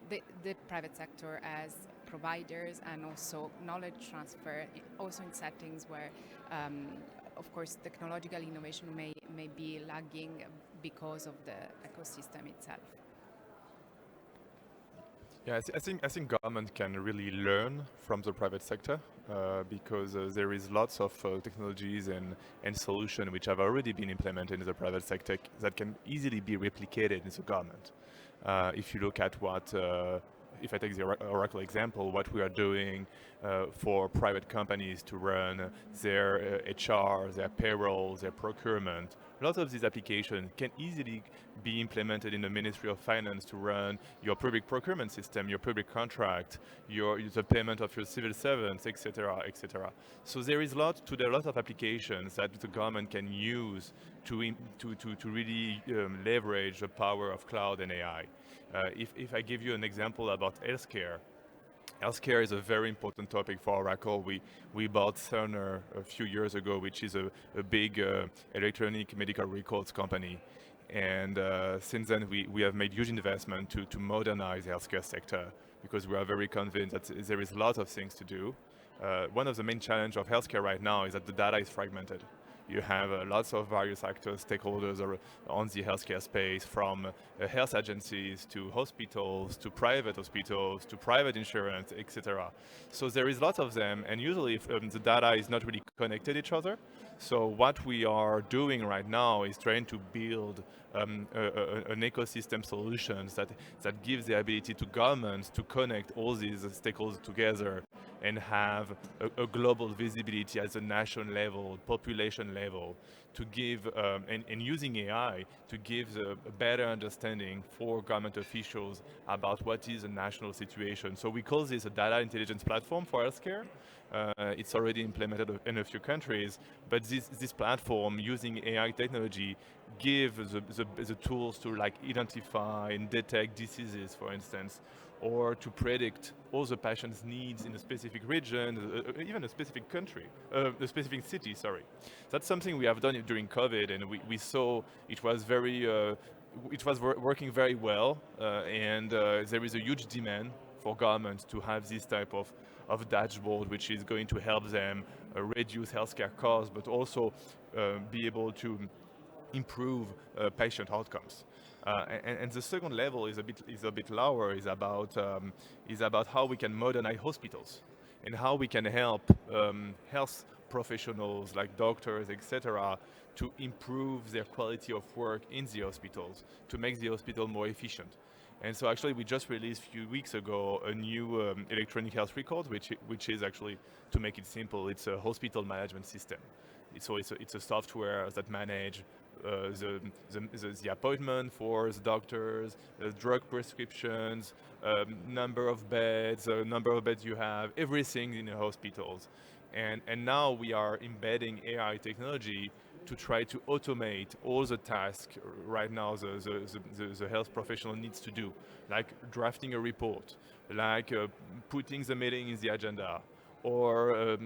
the private sector as providers, and also knowledge transfer, also in settings where, of course, technological innovation may be lagging because of the ecosystem itself. Yeah, I think government can really learn from the private sector because there is lots of technologies and solutions which have already been implemented in the private sector that can easily be replicated in the government. If you look at what, if I take the Oracle example, what we are doing for private companies to run their HR, their payroll, their procurement, a lot of these applications can easily be implemented in the Ministry of Finance to run your public procurement system, your public contract, the payment of your civil servants, etc., etc. So there is a lot of applications that the government can use to really leverage the power of cloud and AI. If I give you an example about healthcare, healthcare is a very important topic for Oracle. We bought Cerner a few years ago, which is a big electronic medical records company. And since then, we have made huge investment to modernize the healthcare sector, because we are very convinced that there is a lot of things to do. One of the main challenges of healthcare right now is that the data is fragmented. You have lots of various actors, stakeholders on the healthcare space, from health agencies to hospitals, to private insurance, etc. So there is lots of them, and usually the data is not really connected to each other. So what we are doing right now is trying to build an ecosystem solutions that gives the ability to governments to connect all these stakeholders together and have a global visibility at the national level, population level, to give, and using AI to give a better understanding for government officials about what is a national situation. So we call this a data intelligence platform for healthcare. It's already implemented in a few countries, but this platform using AI technology gives the tools to identify and detect diseases, for instance, or to predict all the patient's needs in a specific region, even a specific country, a specific city, sorry. That's something we have done during COVID, and we saw it was working very well, and there is a huge demand for governments to have this type of dashboard, which is going to help them reduce healthcare costs, but also be able to improve patient outcomes. And the second level is a bit lower. Is about how we can modernize hospitals and how we can help health professionals like doctors, etc., to improve their quality of work in the hospitals, to make the hospital more efficient. And so actually we just released a few weeks ago a new electronic health record, which is actually, to make it simple, it's a hospital management system. So it's a software that manage the appointment for the doctors, drug prescriptions, number of beds you have, everything in the hospitals. And now we are embedding AI technology to try to automate all the tasks right now the health professional needs to do, like drafting a report, like putting the meeting in the agenda, or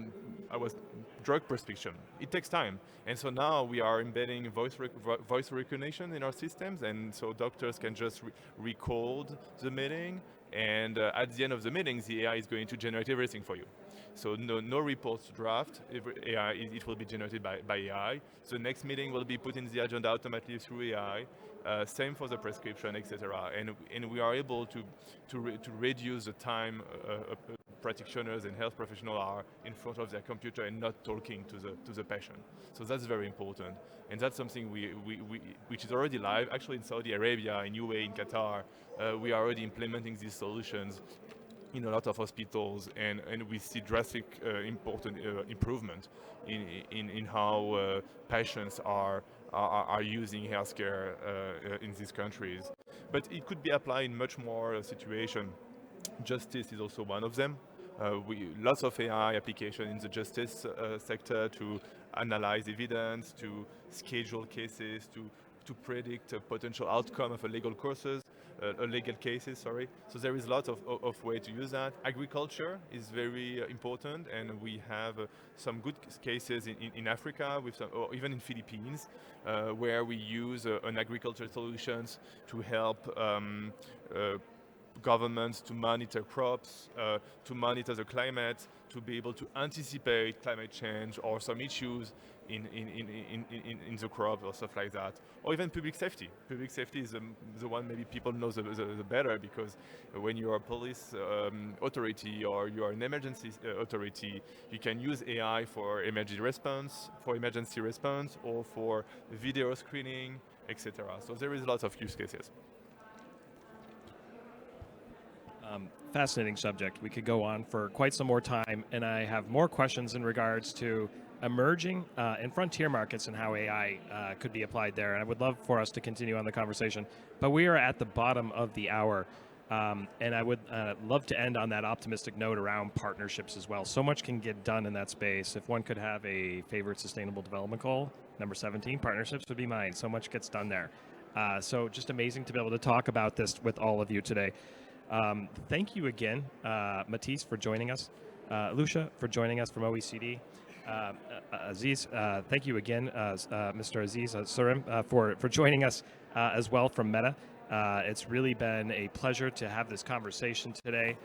drug prescription. It takes time. And so now we are embedding voice recognition in our systems, and so doctors can just record the meeting, and at the end of the meeting, the AI is going to generate everything for you. So no reports to draft. AI, it will be generated by AI. The next meeting will be put in the agenda automatically through AI. Same for the prescription, etc. And we are able to reduce the time practitioners and health professionals are in front of their computer and not talking to the patient. So that's very important, and that's something which is already live. Actually, in Saudi Arabia, in UAE, in Qatar, we are already implementing these solutions in a lot of hospitals, and we see drastic important improvement in how patients are using healthcare in these countries. But it could be applied in much more situation. Justice is also one of them. Lots of AI application in the justice sector to analyze evidence, to schedule cases, to predict a potential outcome of a legal courses, legal cases, sorry. So there is lots of way to use that. Agriculture is very important, and we have some good cases in Africa, with some, or even in Philippines, where we use an agricultural solutions to help governments to monitor crops, to monitor the climate, to be able to anticipate climate change or some issues in the crop or stuff like that. Or even public safety. Public safety is the one maybe people know the better, because when you are a police authority or you are an emergency authority, you can use AI for emergency response, or for video screening, etc. So there is lots of use cases. Fascinating subject. We could go on for quite some more time, and I have more questions in regards to emerging and frontier markets and how AI could be applied there. And I would love for us to continue on the conversation. But we are at the bottom of the hour, and I would love to end on that optimistic note around partnerships as well. So much can get done in that space. If one could have a favorite sustainable development goal, number 17, partnerships would be mine. So much gets done there. So just amazing to be able to talk about this with all of you today. Thank you again, Matisse, for joining us. Lucia, for joining us from OECD. Aziz, thank you again, Mr. Aziz Surim, for joining us as well from Meta. It's really been a pleasure to have this conversation today,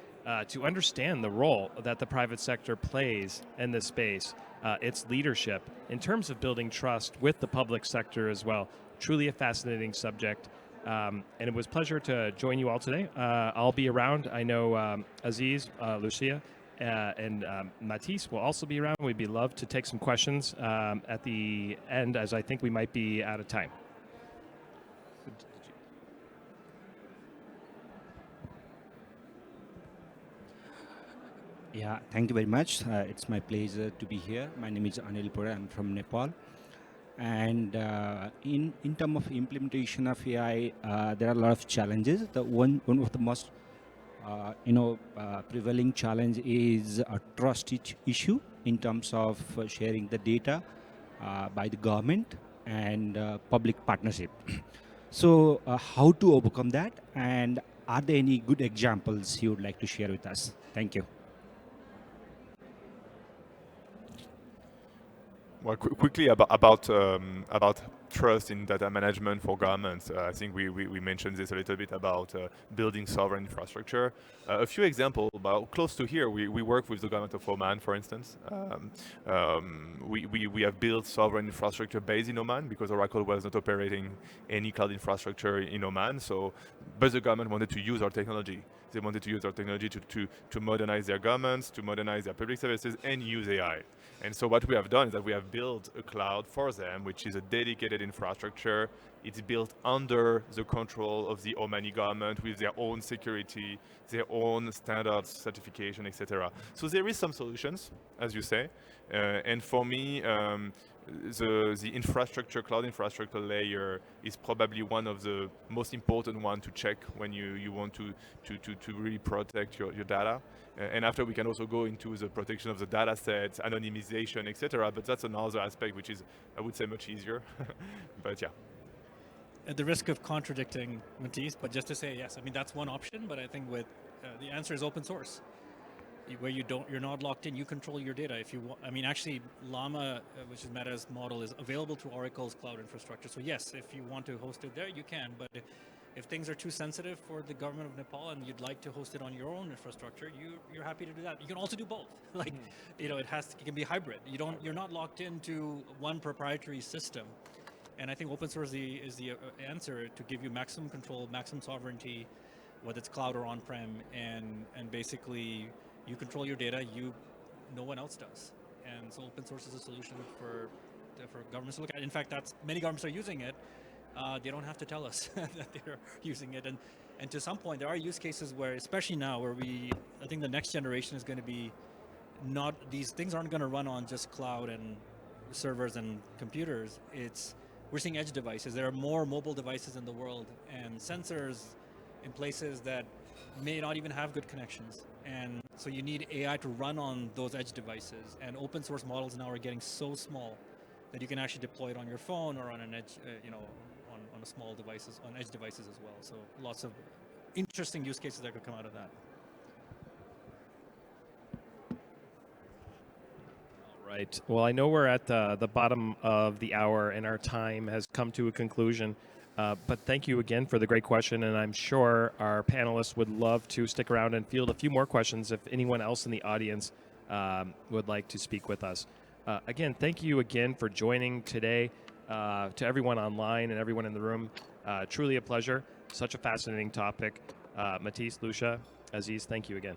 to understand the role that the private sector plays in this space, its leadership in terms of building trust with the public sector as well. Truly a fascinating subject. And it was a pleasure to join you all today. I'll be around. I know Aziz, Lucia, and Matisse will also be around. We'd be love to take some questions at the end, as I think we might be out of time. Yeah, thank you very much. It's my pleasure to be here. My name is Anil Pura. I'm from Nepal. And in terms of implementation of AI, there are a lot of challenges. The one of the most prevailing challenge is a trust issue in terms of sharing the data by the government and public partnership. So how to overcome that, and are there any good examples you would like to share with us? Thank you. Well, quickly about trust in data management for governments. I think we mentioned this a little bit about building sovereign infrastructure. A few examples, about close to here, we work with the government of Oman, for instance. We have built sovereign infrastructure based in Oman because Oracle was not operating any cloud infrastructure in Oman. But the government wanted to use our technology. They wanted to use our technology to modernize their governments, to modernize their public services, and use AI. And so what we have done is that we have built a cloud for them, which is a dedicated infrastructure. It's built under the control of the Omani government with their own security, their own standards, certification, etc. So there is some solutions, as you say. And for me, the infrastructure, cloud infrastructure layer is probably one of the most important one to check when you want to really protect your data. And after we can also go into the protection of the data sets, anonymization, etc. But that's another aspect which is, I would say, much easier. But yeah. At the risk of contradicting Matisse, but just to say yes, I mean that's one option. But I think with the answer is open source, where you're not locked in. You control your data. If you want, I mean, actually, Llama, which is Meta's model, is available through Oracle's cloud infrastructure. So yes, if you want to host it there, you can. But if things are too sensitive for the government of Nepal and you'd like to host it on your own infrastructure, you're happy to do that. You can also do both. Like, it can be hybrid. You're not locked into one proprietary system. And I think open source is the answer to give you maximum control, maximum sovereignty, whether it's cloud or on-prem, and basically you control your data. No one else does. And so open source is a solution for governments to look at. In fact, many governments are using it. They don't have to tell us that they're using it. And to some point, there are use cases where, especially now, where I think the next generation is going to be these things aren't going to run on just cloud and servers and computers. We're seeing edge devices. There are more mobile devices in the world and sensors in places that may not even have good connections. And So you need AI to run on those edge devices, and open source models now are getting so small that you can actually deploy it on your phone or on an edge, on a small devices, on edge devices as well. So lots of interesting use cases that could come out of that. Right. Well, I know we're at the bottom of the hour and our time has come to a conclusion. But thank you again for the great question. And I'm sure our panelists would love to stick around and field a few more questions if anyone else in the audience would like to speak with us. Again, thank you again for joining today. To everyone online and everyone in the room, truly a pleasure. Such a fascinating topic. Matisse, Lucia, Aziz, thank you again.